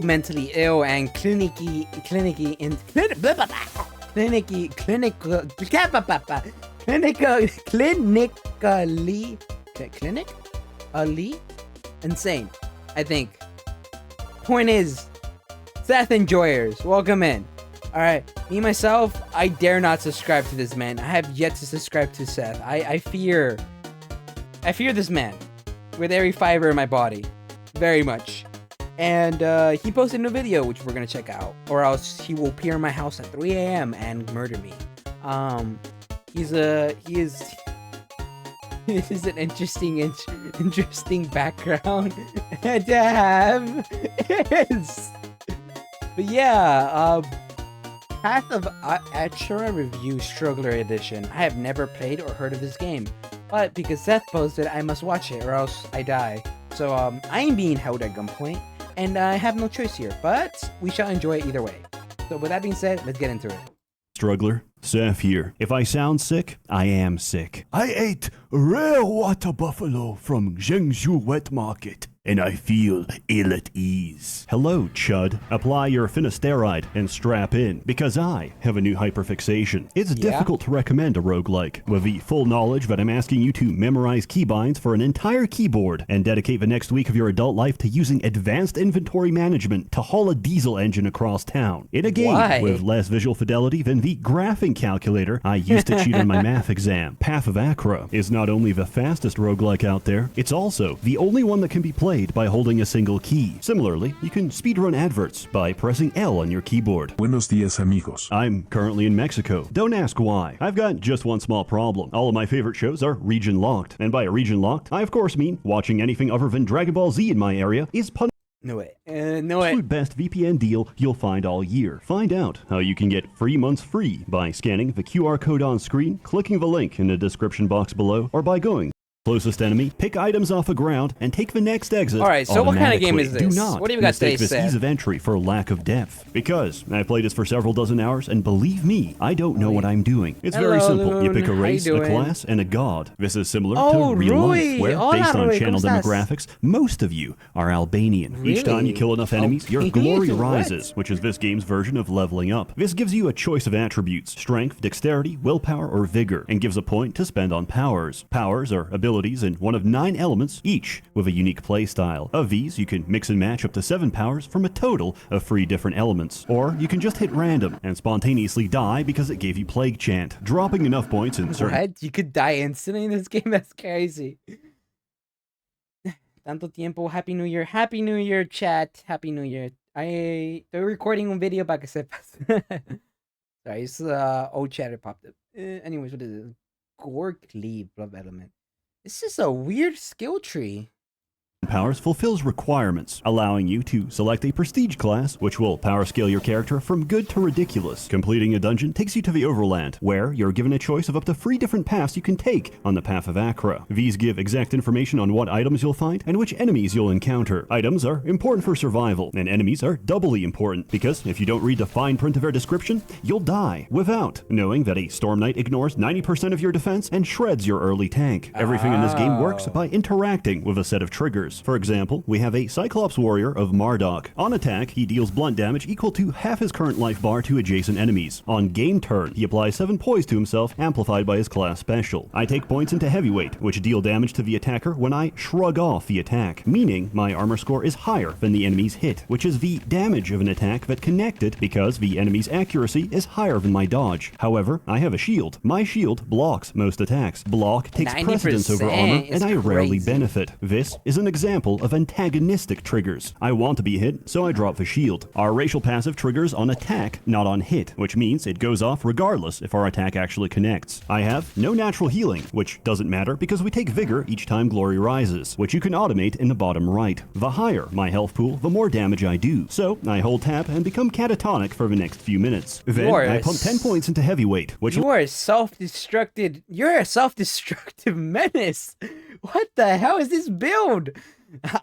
mentally ill and clinically insane, I think. Point is, Seth enjoyers, welcome in. Alright, me myself, I dare not subscribe to this man. I have yet to subscribe to Seth. I fear this man with every fiber in my body, very much. And he posted a new video, which we're gonna check out, or else he will appear in my house at 3 a.m. and murder me. He is an interesting background to have. Yes. But yeah, Path of Achra Review Struggler Edition. I have never played or heard of this game, but because Seth posted, I must watch it or else I die. So I am being held at gunpoint, and I have no choice here, but we shall enjoy it either way. So with that being said, let's get into it. Struggler, Seth here. If I sound sick, I am sick. I ate rare water buffalo from Zhengzhou Wet Market, and I feel ill at ease. Hello, Chud. Apply your finasteride and strap in, because I have a new hyperfixation. It's difficult to recommend a roguelike, with the full knowledge that I'm asking you to memorize keybinds for an entire keyboard and dedicate the next week of your adult life to using advanced inventory management to haul a diesel engine across town. In a game with less visual fidelity than the graphing calculator I used to cheat on my math exam. Path of Achra is not only the fastest roguelike out there, it's also the only one that can be played by holding a single key. Similarly, you can speedrun adverts by pressing L on your keyboard. Buenos días, amigos. I'm currently in Mexico. Don't ask why. I've got just one small problem. All of my favorite shows are region locked. And by region locked, I of course mean watching anything other than Dragon Ball Z in my area is No way. No way. absolute best VPN deal you'll find all year. Find out how you can get 3 months free by scanning the QR code on screen, clicking the link in the description box below, or by going closest enemy, pick items off the ground, and take the next exit. Alright, so what kind of game is this? Do not What do you got today, mistake this Seth? ease of entry for lack of depth. Because I've played this for several dozen hours, and believe me, I don't know what I'm doing. It's very simple. You pick a race, a class, and a god. This is similar to real life, where based on channel demographics, most of you are Albanian. Each time you kill enough enemies, your glory rises, which is this game's version of leveling up. This gives you a choice of attributes: strength, dexterity, willpower, or vigor, and gives a point to spend on powers. Powers are abilities in one of 9 elements, each with a unique play style. Of these, you can mix and match up to 7 powers from a total of 3 different elements. Or you can just hit random and spontaneously die because it gave you Plague Chant, dropping enough points in certain... What? You could die instantly in this game? That's crazy. Tanto tiempo. Happy New Year. Happy New Year, chat. Happy New Year. Estoy recording un video para que sepas. Sorry, it's old chatter popped up. Anyways, what is it? Gore Cleave, Love Element. This is a weird skill tree. powers fulfills requirements, allowing you to select a prestige class, which will power scale your character from good to ridiculous. Completing a dungeon takes you to the Overland, where you're given a choice of up to 3 different paths you can take on the Path of Achra. These give exact information on what items you'll find and which enemies you'll encounter. Items are important for survival, and enemies are doubly important, because if you don't read the fine print of their description, you'll die without knowing that a Storm Knight ignores 90% of your defense and shreds your early tank. Everything in this game works by interacting with a set of triggers. For example, we have a Cyclops Warrior of Marduk. On attack, he deals blunt damage equal to half his current life bar to adjacent enemies. On game turn, he applies 7 poise to himself, amplified by his class special. I take points into Heavyweight, which deal damage to the attacker when I shrug off the attack, meaning my armor score is higher than the enemy's hit, which is the damage of an attack that connected because the enemy's accuracy is higher than my dodge. However, I have a shield. My shield blocks most attacks. Block takes precedence over armor, and I rarely benefit. This is an example of antagonistic triggers. I want to be hit, so I drop the shield. Our racial passive triggers on attack, not on hit, which means it goes off regardless if our attack actually connects. I have no natural healing, which doesn't matter because we take vigor each time glory rises, which you can automate in the bottom right. The higher my health pool, the more damage I do. So I hold tab and become catatonic for the next few minutes. Then I pump 10 points into Heavyweight, which you are self-destructed. You're a self-destructive menace. What the hell is this build?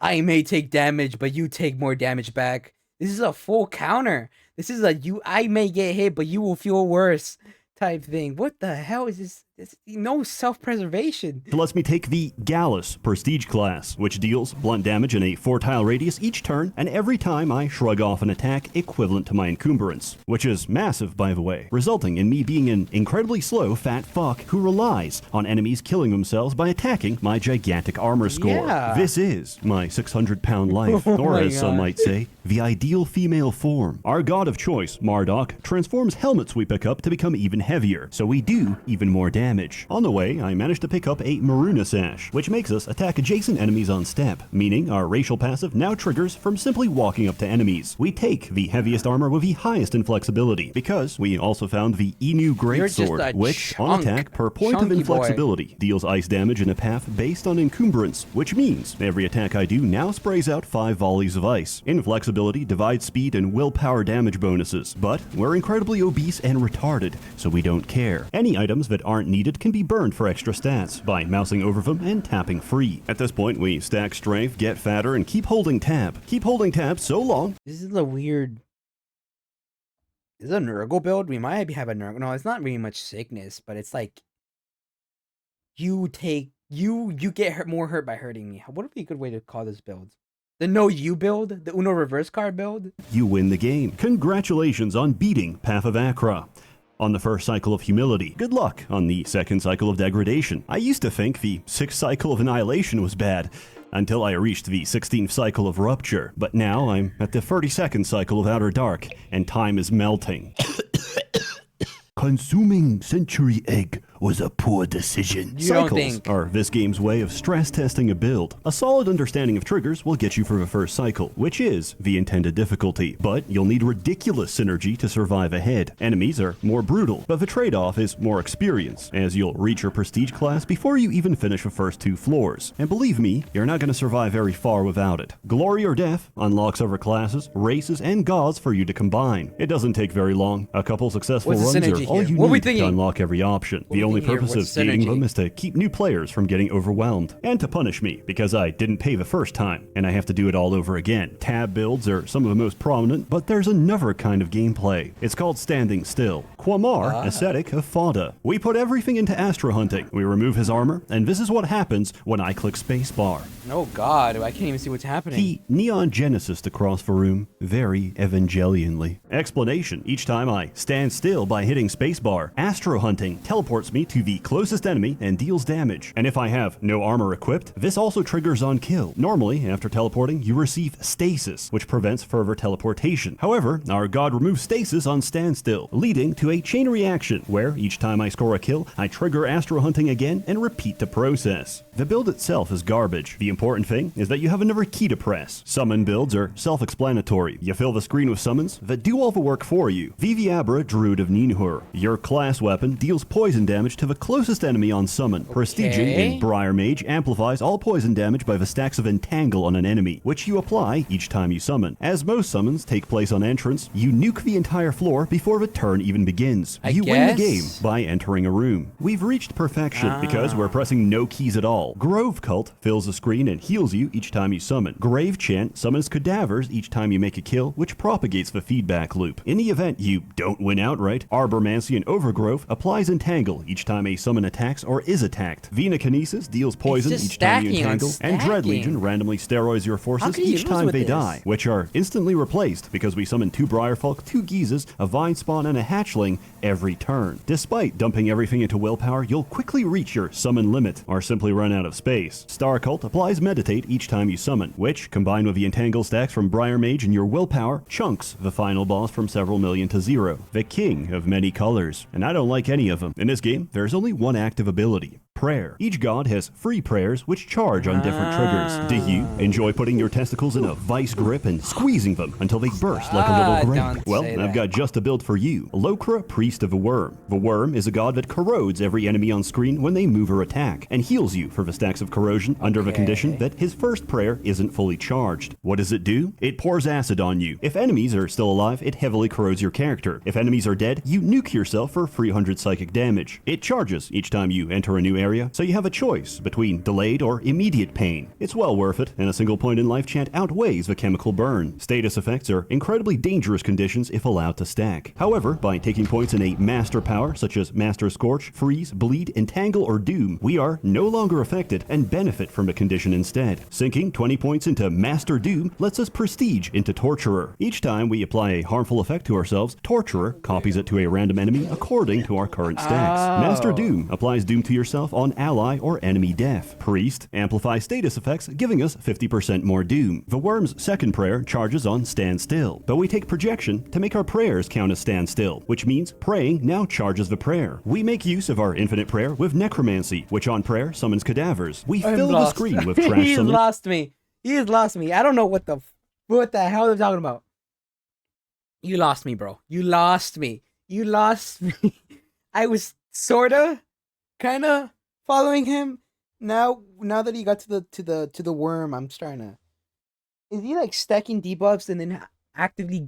I may take damage, but you take more damage back. This is a full counter. This is a I may get hit, but you will feel worse type thing. What the hell is this? no self-preservation. It lets me take the Gallus Prestige class, which deals blunt damage in a 4-tile radius each turn, and every time I shrug off an attack equivalent to my encumbrance, which is massive, by the way, resulting in me being an incredibly slow fat fuck who relies on enemies killing themselves by attacking my gigantic armor score. Yeah. This is my 600-pound life, Oh or my as some God. might say, the ideal female form. Our god of choice, Marduk, transforms helmets we pick up to become even heavier, so we do even more damage. On the way, I managed to pick up a Maruna Sash, which makes us attack adjacent enemies on step, meaning our racial passive now triggers from simply walking up to enemies. We take the heaviest armor with the highest inflexibility, because we also found the Inu You're just a Greatsword, which, on chunk- attack per point of chunky boy. inflexibility, deals ice damage in a path based on encumbrance, which means every attack I do now sprays out 5 volleys of ice. Inflexibility divides speed and willpower damage bonuses, but we're incredibly obese and retarded, so we don't care. Any items that aren't needed can be burned for extra stats by mousing over them and tapping free. At this point, we stack strength, get fatter, and keep holding tab. Keep holding tab so long. This is a weird. Is it a Nurgle build? We might have a Nurgle. No, it's not really much sickness, but it's like you get hurt, more hurt by hurting me. What would be a good way to call this build? The no you build? The Uno reverse card build? You win the game. Congratulations on beating Path of Achra. On the first cycle of humility, good luck on the second cycle of degradation. I used to think the 6th cycle of annihilation was bad, until I reached the 16th cycle of rupture, but now I'm at the 32nd cycle of outer dark, and time is melting. Consuming Century Egg was a poor decision. You don't Cycles think- are this game's way of stress testing a build. A solid understanding of triggers will get you through the first cycle, which is the intended difficulty, but you'll need ridiculous synergy to survive ahead. Enemies are more brutal, but the trade-off is more experience, as you'll reach your prestige class before you even finish the first 2 floors. And believe me, you're not going to survive very far without it. Glory or Death unlocks other classes, races, and gods for you to combine. It doesn't take very long. A couple successful What's the runs synergy are all here? you What are we need to thinking? unlock every option. What are The we only thinking here? purpose of What's gating synergy? them is to keep new players from getting overwhelmed, and to punish me because I didn't pay the first time, and I have to do it all over again. Tab builds are some of the most prominent, but there's another kind of gameplay. It's called standing still. Quamar, ascetic of Fada. We put everything into Astro hunting. We remove his armor, and this is what happens when I click spacebar. Oh god, I can't even see what's happening. He neon genesis across the room, very evangelianly. Explanation: each time I stand still by hitting spacebar, Astro hunting teleports me to the closest enemy and deals damage. And if I have no armor equipped, this also triggers on kill. Normally, after teleporting, you receive stasis, which prevents further teleportation. However, our god removes stasis on standstill, leading to a chain reaction, where each time I score a kill, I trigger Astro hunting again and repeat the process. The build itself is garbage. The important thing is that you have another key to press. Summon builds are self-explanatory. You fill the screen with summons that do all the work for you. Viviabra, Druid of Ninhur. Your class weapon deals poison damage to the closest enemy on summon. Prestiging in Briar Mage amplifies all poison damage by the stacks of Entangle on an enemy, which you apply each time you summon. As most summons take place on entrance, you nuke the entire floor before the turn even begins. You win the game by entering a room. We've reached perfection because we're pressing no keys at all. Grove Cult fills the screen and heals you each time you summon. Grave Chant summons cadavers each time you make a kill, which propagates the feedback loop. In the event you don't win outright, Arbormancy and Overgrowth applies Entangle each time a summon attacks or is attacked. Venokinesis deals poison just each time you stacking on entangle, and Dread stacking. Legion randomly steroids your How forces can you each lose time with they this? die, which are instantly replaced because we summon 2 Briarfolk, 2 Geezes, a Vine Spawn, and a Hatchling every turn. Despite dumping everything into willpower, you'll quickly reach your summon limit, or simply run out of space. Star Cult applies Meditate each time you summon, which, combined with the Entangle stacks from Briar Mage and your willpower, chunks the final boss from several million to 0. The king of many colors. And I don't like any of them. In this game, there's only one active ability. Prayer. Each god has free prayers which charge on different triggers. Do you enjoy putting your testicles in a vice grip and squeezing them until they burst like a little grape? Don't Well, say I've that. got just a build for you. Lokra, Priest of the Worm. The Worm is a god that corrodes every enemy on screen when they move or attack, and heals you for the stacks of corrosion under the condition that his first prayer isn't fully charged. What does it do? It pours acid on you. If enemies are still alive, it heavily corrodes your character. If enemies are dead, you nuke yourself for 300 psychic damage. It charges each time you enter a new area area, so you have a choice between delayed or immediate pain. It's well worth it, and a single point in life chant outweighs the chemical burn. Status effects are incredibly dangerous conditions if allowed to stack. However, by taking points in a master power such as Master Scorch, Freeze, Bleed, Entangle, or Doom, we are no longer affected and benefit from the condition instead. Sinking 20 points into Master Doom lets us prestige into Torturer. Each time we apply a harmful effect to ourselves, Torturer copies it to a random enemy according to our current stacks. Master Doom applies Doom to yourself on ally or enemy death. Priest amplifies status effects, giving us 50% more Doom. The Worm's second prayer charges on Stand Still, but we take Projection to make our prayers count as Stand Still, which means praying now charges the prayer. We make use of our infinite prayer with Necromancy, which on prayer summons cadavers. We fill the screen with trash He's summon. lost me. He's lost me. I don't know what the hell they're talking about. You lost me, bro. You lost me. You lost me. I was sorta, kinda following him. Now that he got to the worm, I'm starting to. Is he like stacking debuffs and then actively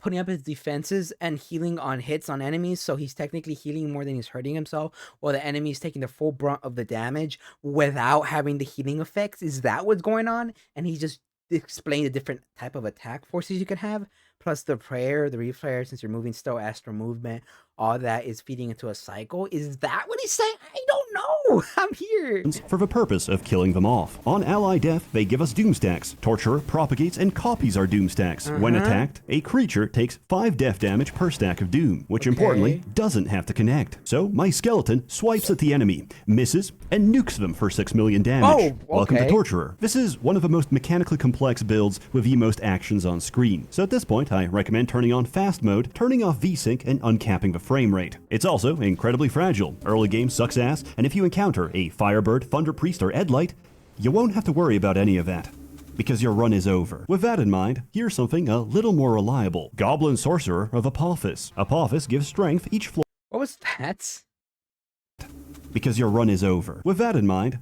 putting up his defenses and healing on hits on enemies? So he's technically healing more than he's hurting himself, while the enemy is taking the full brunt of the damage without having the healing effects. Is that what's going on? And he just explained the different type of attack forces you can have, plus the prayer, the reflare, since you're moving still, astral movement, all that is feeding into a cycle. Is that what he's saying? I don't know. I'm here. For the purpose of killing them off. On ally death, they give us Doom stacks. Torturer propagates and copies our Doom stacks. When attacked, a creature takes 5 death damage per stack of Doom, which importantly doesn't have to connect. So my skeleton swipes at the enemy, misses, and nukes them for 6 million damage. Welcome to Torturer. This is one of the most mechanically complex builds with the most actions on screen. So at this point, I recommend turning on fast mode, turning off VSync, and uncapping the frame rate. It's also incredibly fragile. Early game sucks ass, and if you encounter a Firebird, Thunder Priest, or Edlight, you won't have to worry about any of that, because your run is over. With that in mind, here's something a little more reliable. Goblin Sorcerer of Apophis. Apophis gives strength each floor. What was that? Because your run is over. With that in mind,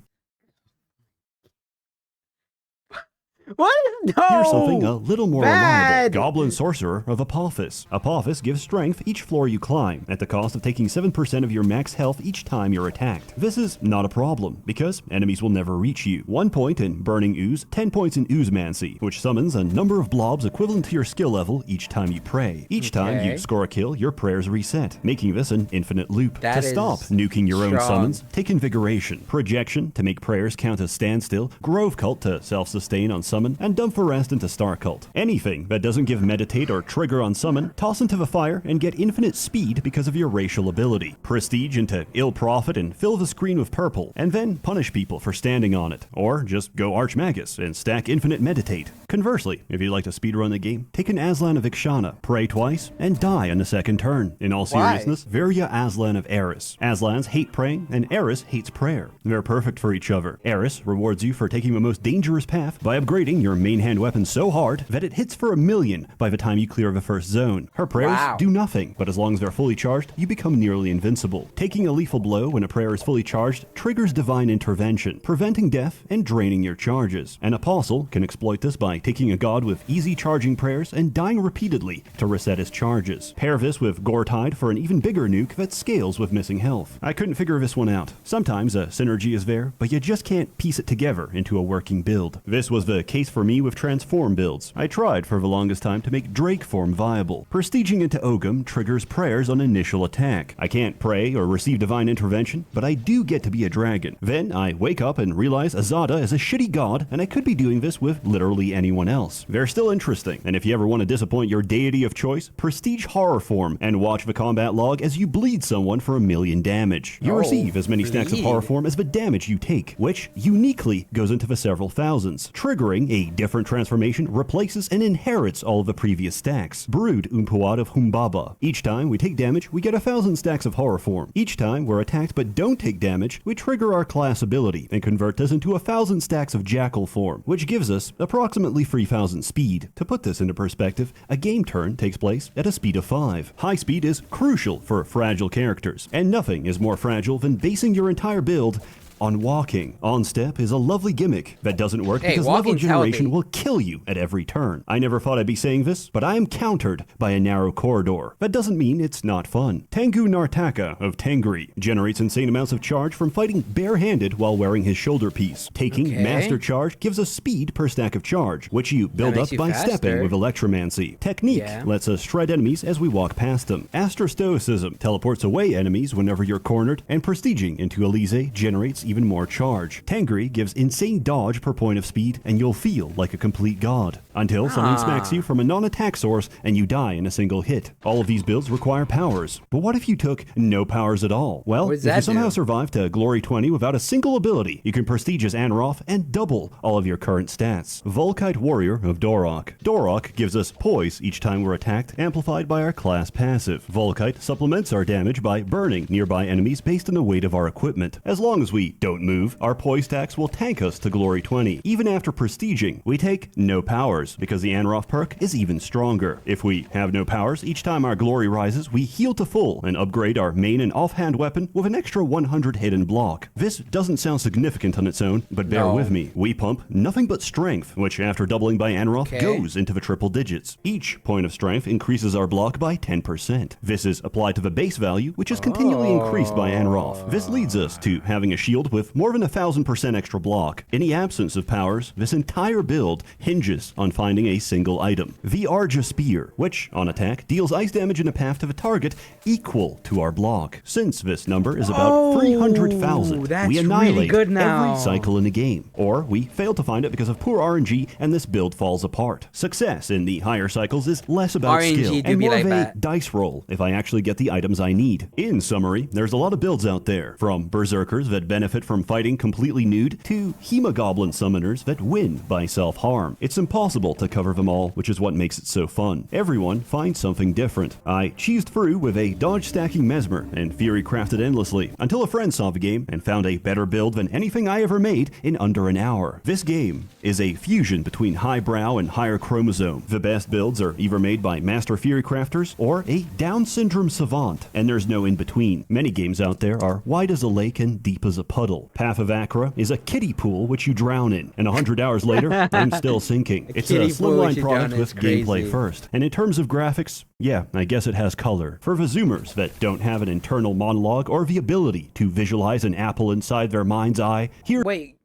what? No! here's something a little more Bad. reliable. Goblin Sorcerer of Apophis. Apophis gives strength each floor you climb, at the cost of taking 7% of your max health each time you're attacked. This is not a problem, because enemies will never reach you. 1 point in Burning Ooze, 10 points in Oozemancy, which summons a number of blobs equivalent to your skill level each time you pray. Each time you score a kill, your prayers reset, making this an infinite loop. That to stop nuking your own summons, take Invigoration. Projection to make prayers count as Standstill. Grove Cult to self-sustain on summon, and Dump for Rest into Star Cult. Anything that doesn't give Meditate or Trigger on summon, toss into the fire and get infinite speed because of your racial ability. Prestige into Ill Prophet and fill the screen with purple, and then punish people for standing on it. Or just go Archmagus and stack infinite Meditate. Conversely, if you'd like to speedrun the game, take an Aslan of Ixshana, pray twice, and die on the second turn. In all seriousness, Virya Aslan of Eris. Aslans hate praying, and Eris hates prayer. They're perfect for each other. Eris rewards you for taking the most dangerous path by upgrading your main hand weapon so hard that it hits for 1,000,000 by the time you clear the first zone. Her prayers do nothing, but as long as they're fully charged, you become nearly invincible. Taking a lethal blow when a prayer is fully charged triggers divine intervention, preventing death and draining your charges. An apostle can exploit this by taking a god with easy charging prayers and dying repeatedly to reset his charges. Pair this with Goretide for an even bigger nuke that scales with missing health. I couldn't figure this one out. Sometimes a synergy is there, but you just can't piece it together into a working build. This was the case for me with transform builds. I tried for the longest time to make Drake form viable. Prestiging into Ogum triggers prayers on initial attack. I can't pray or receive divine intervention, but I do get to be a dragon. Then I wake up and realize Azada is a shitty god, and I could be doing this with literally anyone else. They're still interesting, and if you ever want to disappoint your deity of choice, prestige horror form and watch the combat log as you bleed someone for 1,000,000 damage. You receive as many stacks of horror form as the damage you take, which uniquely goes into the several thousands. Triggering a different transformation replaces and inherits all of the previous stacks. Brood Umpuad of Humbaba. Each time we take damage, we get 1,000 stacks of horror form. Each time we're attacked but don't take damage, we trigger our class ability and convert this into 1,000 stacks of jackal form, which gives us approximately 3,000 speed. To put this into perspective, a game turn takes place at a speed of 5. High speed is crucial for fragile characters, and nothing is more fragile than basing your entire build on walking. On step is a lovely gimmick that doesn't work Hey, because level walking's generation healthy. will kill you at every turn. I never thought I'd be saying this, but I am countered by a narrow corridor. That doesn't mean it's not fun. Tengu Nartaka of Tengri generates insane amounts of charge from fighting barehanded while wearing his shoulder piece. Taking Okay. Master Charge gives us speed per stack of charge, which you build makes up you by faster. stepping with Electromancy. Technique Yeah. lets us shred enemies as we walk past them. Astrostoicism teleports away enemies whenever you're cornered, and prestiging into Elise generates even more charge. Tangri gives insane dodge per point of speed, and you'll feel like a complete god. Until something smacks you from a non-attack source and you die in a single hit. All of these builds require powers. But what if you took no powers at all? Well, What does if you that somehow do? survive to Glory 20 without a single ability, you can prestige as Anroth and double all of your current stats. Volkite Warrior of Dorok. Dorok gives us poise each time we're attacked, amplified by our class passive. Volkite supplements our damage by burning nearby enemies based on the weight of our equipment. As long as we don't move, our poise stacks will tank us to Glory 20. Even after prestiging, we take no powers, because the Anroth perk is even stronger. If we have no powers, each time our glory rises, we heal to full and upgrade our main and offhand weapon with an extra 100 hidden block. This doesn't sound significant on its own, but bear No. with me. We pump nothing but strength, which after doubling by Anroth Okay. goes into the triple digits. Each point of strength increases our block by 10%. This is applied to the base value, which is continually increased by Anroth. This leads us to having a shield with more than 1,000% extra block. In the absence of powers, this entire build hinges on finding a single item. The Arja Spear, which, on attack, deals ice damage in the path of a target equal to our block. Since this number is about 300,000, that's we really annihilate good now. every cycle in the game. Or we fail to find it because of poor RNG and this build falls apart. Success in the higher cycles is less about RNG skill do and be more like of a that. dice roll if I actually get the items I need. In summary, there's a lot of builds out there, from berserkers that benefit from fighting completely nude to hemogoblin summoners that win by self-harm. It's impossible to cover them all, which is what makes it so fun. Everyone finds something different. I cheesed through with a dodge stacking mesmer and theory crafted endlessly until a friend saw the game and found a better build than anything I ever made in under an hour. This game is a fusion between highbrow and higher chromosome. The best builds are either made by master theory crafters or a Down syndrome savant, and there's no in between. Many games out there are wide as a lake and deep as a puddle. Path of Achra is a kiddie pool which you drown in, and 100 hours later, I'm still sinking. It's a kiddie pool slimline which you product drown in with is crazy. gameplay first. And in terms of graphics, yeah, I guess it has color. For the Zoomers that don't have an internal monologue or the ability to visualize an apple inside their mind's eye, here Wait,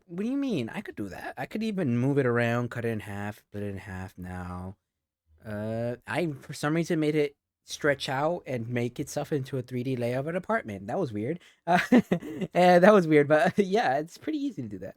what do you mean? I could do that. I could even move it around, cut it in half, split it in half now. I, for some reason, made it stretch out and make itself into a 3D layout of an apartment. That was weird. And that was weird, but yeah, it's pretty easy to do that.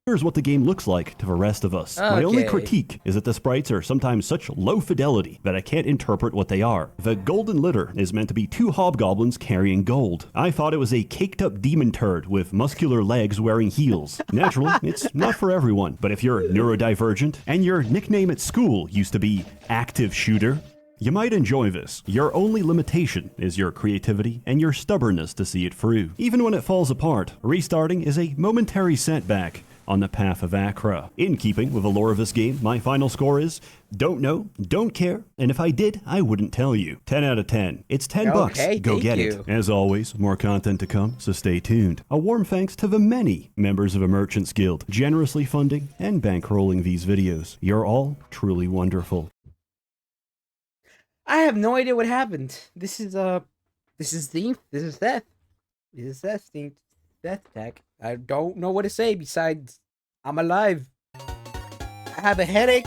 Here's what the game looks like to the rest of us. My only Okay. critique is that the sprites are sometimes such low fidelity that I can't interpret what they are. The golden litter is meant to be two hobgoblins carrying gold. I thought it was a caked up demon turd with muscular legs wearing heels. Naturally, it's not for everyone, but if you're neurodivergent and your nickname at school used to be Active Shooter, you might enjoy this. Your only limitation is your creativity and your stubbornness to see it through. Even when it falls apart, restarting is a momentary setback on the path of Achra. In keeping with the lore of this game, my final score is don't know, don't care, and if I did, I wouldn't tell you. 10 out of 10. It's 10 bucks. Okay, Go thank get you. it. As always, more content to come, so stay tuned. A warm thanks to the many members of a Merchants Guild generously funding and bankrolling these videos. You're all truly wonderful. I have no idea what happened. This is Seth. This is Seth's Death Attack. I don't know what to say besides I'm alive. I have a headache.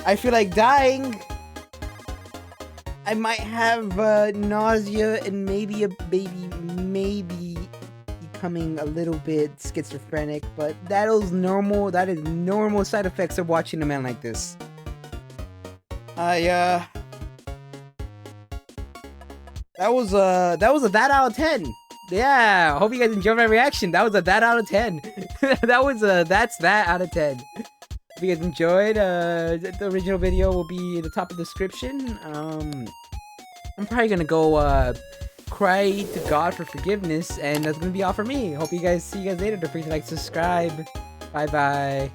I feel like dying. I might have nausea and maybe becoming a little bit schizophrenic, but that is normal. That is normal side effects of watching a man like this. That was a that out of 10. Yeah, I hope you guys enjoyed my reaction. That was a that out of 10. That's that out of 10. If you guys enjoyed, the original video will be in the top of the description. I'm probably gonna go cry to God for forgiveness, and that's gonna be all for me. Hope you guys see you guys later. Don't forget to like, subscribe. Bye bye.